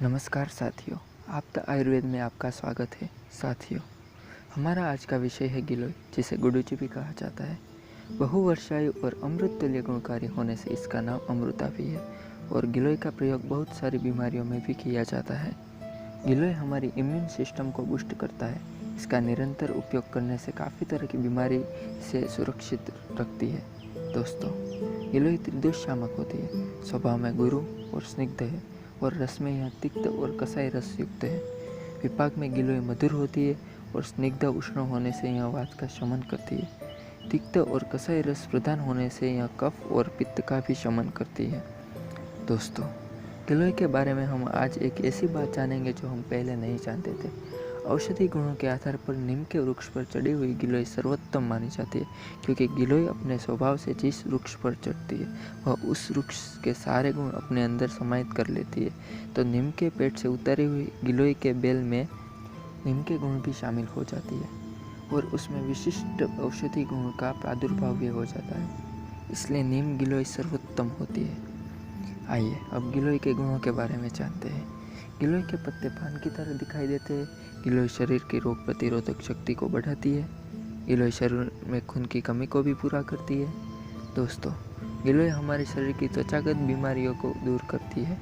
नमस्कार साथियों, आप द आयुर्वेद में आपका स्वागत है। साथियों, हमारा आज का विषय है गिलोय, जिसे गुडुचि भी कहा जाता है। बहुवर्षायु और अमृत तुल्य गुणकारी होने से इसका नाम अमृता भी है और गिलोय का प्रयोग बहुत सारी बीमारियों में भी किया जाता है। गिलोय हमारी इम्यून सिस्टम को बूस्ट करता है। इसका निरंतर उपयोग करने से काफ़ी तरह की बीमारी से सुरक्षित रखती है। दोस्तों, गिलोय त्रिदोष शामक होती है, स्वभाव में गुरु और स्निग्ध है और रस में यह तिक्त और कसाई रस युक्त है। विपाक में गिलोय मधुर होती है और स्निग्ध उष्ण होने से यह वात का शमन करती है। तिक्त और कसाई रस प्रधान होने से यह कफ और पित्त का भी शमन करती है। दोस्तों, गिलोय के बारे में हम आज एक ऐसी बात जानेंगे जो हम पहले नहीं जानते थे। औषधि गुणों के आधार पर नीम के वृक्ष पर चढ़ी हुई गिलोय सर्वोत्तम मानी जाती है, क्योंकि गिलोय अपने स्वभाव से जिस वृक्ष पर चढ़ती है वह उस वृक्ष के सारे गुण अपने अंदर समाहित कर लेती है। तो नीम के पेड़ से उतारी हुई गिलोय के बेल में नीम के गुण भी शामिल हो जाती है और उसमें विशिष्ट औषधि गुण का प्रादुर्भाव भी हो जाता है। इसलिए नीम गिलोय सर्वोत्तम होती है। आइए अब गिलोय के गुणों के बारे में जानते हैं। गिलोय के पत्ते पान की तरह दिखाई देते हैं। गिलोय शरीर की रोग प्रतिरोधक शक्ति को बढ़ाती है। गिलोय शरीर में खून की कमी को भी पूरा करती है। दोस्तों, गिलोय हमारे शरीर की त्वचागत बीमारियों को दूर करती है।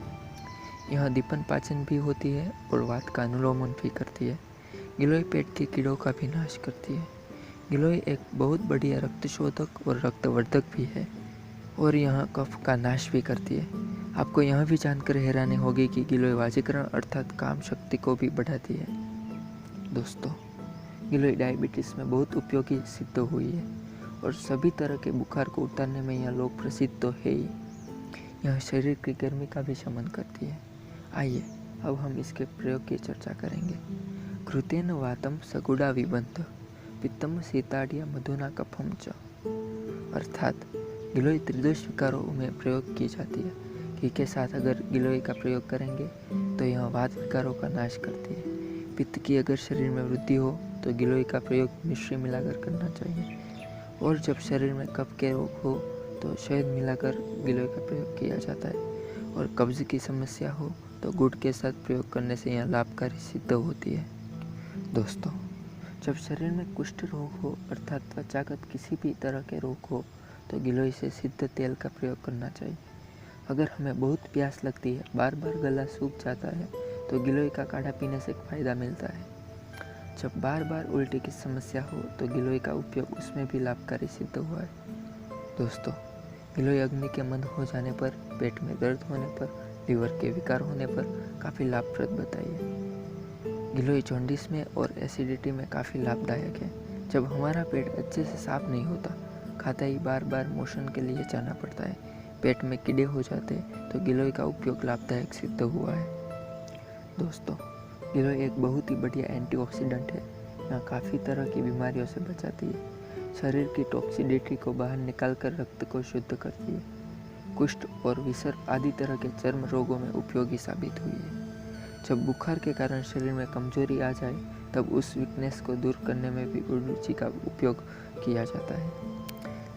यह दीपन पाचन भी होती है और वात का अनुलोमन भी करती है। गिलोय पेट के कीड़ों का भी नाश करती है। गिलोय एक बहुत बढ़िया रक्तशोधक और रक्तवर्धक भी है और यह कफ का नाश भी करती है। आपको यह भी जानकर हैरानी होगी कि गिलोय वाजीकरण अर्थात काम शक्ति को भी बढ़ाती है। दोस्तों, गिलोय डायबिटीज़ में बहुत उपयोगी सिद्ध हुई है और सभी तरह के बुखार को उतारने में यह लोग प्रसिद्ध तो है ही। यह शरीर की गर्मी का भी शमन करती है। आइए अब हम इसके प्रयोग की चर्चा करेंगे। घृतेन वातम सगुड़ा विबंध पित्तम शीताड्य मधुना कफम च, अर्थात गिलोय त्रिदोष विकारों में प्रयोग की जाती है। घी के साथ अगर गिलोय का प्रयोग करेंगे तो यह वात विकारों का नाश करती है। पित्त की अगर शरीर में वृद्धि हो तो गिलोय का प्रयोग मिश्री मिलाकर करना चाहिए और जब शरीर में कफ के रोग हो तो शहद मिलाकर गिलोय का प्रयोग किया जाता है और कब्ज की समस्या हो तो गुड़ के साथ प्रयोग करने से यह लाभकारी सिद्ध होती है। दोस्तों, जब शरीर में कुष्ठ रोग हो अर्थात त्वचागत किसी भी तरह के रोग हो तो गिलोय से सिद्ध तेल का प्रयोग करना चाहिए। अगर हमें बहुत प्यास लगती है, बार बार गला सूख जाता है तो गिलोय का काढ़ा पीने से फ़ायदा मिलता है। जब बार बार उल्टी की समस्या हो तो गिलोय का उपयोग उसमें भी लाभकारी सिद्ध हुआ है। दोस्तों, गिलोय अग्नि के मंद हो जाने पर, पेट में दर्द होने पर, लीवर के विकार होने पर काफ़ी लाभप्रद बताई है। गिलोय जॉन्डिस में और एसिडिटी में काफ़ी लाभदायक है। जब हमारा पेट अच्छे से साफ नहीं होता, खाते ही बार बार मोशन के लिए जाना पड़ता है, पेट में कीड़े हो जाते हैं तो गिलोय का उपयोग लाभदायक सिद्ध हुआ है। दोस्तों, गिलोय एक बहुत ही बढ़िया एंटीऑक्सीडेंट है। यह काफ़ी तरह की बीमारियों से बचाती है। शरीर की टॉक्सिडिटी को बाहर निकालकर रक्त को शुद्ध करती है। कुष्ठ और विसर्प आदि तरह के चर्म रोगों में उपयोगी साबित हुई है। जब बुखार के कारण शरीर में कमजोरी आ जाए तब उस वीकनेस को दूर करने में भी गुडुचि का उपयोग किया जाता है।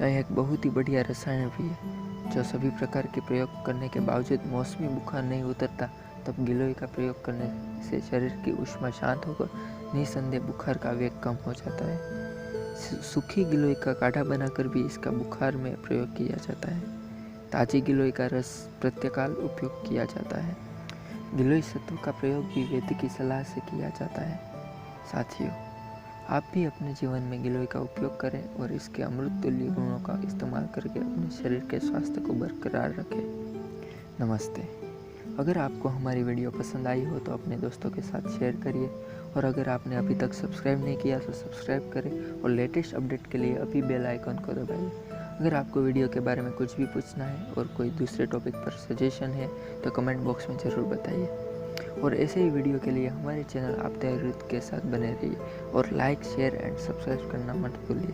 यह एक बहुत ही बढ़िया रसायन भी है। जो सभी प्रकार के प्रयोग करने के बावजूद मौसमी बुखार नहीं उतरता तब गिलोय का प्रयोग करने से शरीर की ऊष्मा शांत होकर निसंदेह बुखार का वेग कम हो जाता है। सूखी गिलोय का काढ़ा बनाकर भी इसका बुखार में प्रयोग किया जाता है। ताजी गिलोय का रस प्रत्यकाल उपयोग किया जाता है। गिलोय सत्व का प्रयोग भी वैद्य की सलाह से किया जाता है। साथियों, आप भी अपने जीवन में गिलोय का उपयोग करें और इसके अमृत तुल्य गुणों का इस्तेमाल करके अपने शरीर के स्वास्थ्य को बरकरार रखें। नमस्ते। अगर आपको हमारी वीडियो पसंद आई हो तो अपने दोस्तों के साथ शेयर करिए और अगर आपने अभी तक सब्सक्राइब नहीं किया तो सब्सक्राइब करें और लेटेस्ट अपडेट के लिए अभी बेल आइकन को दबाइए। अगर आपको वीडियो के बारे में कुछ भी पूछना है और कोई दूसरे टॉपिक पर सजेशन है तो कमेंट बॉक्स में ज़रूर बताइए और ऐसे ही वीडियो के लिए हमारे चैनल आप द आयुर्वेद के साथ बने रहिए और लाइक, शेयर एंड सब्सक्राइब करना मत भूलिए।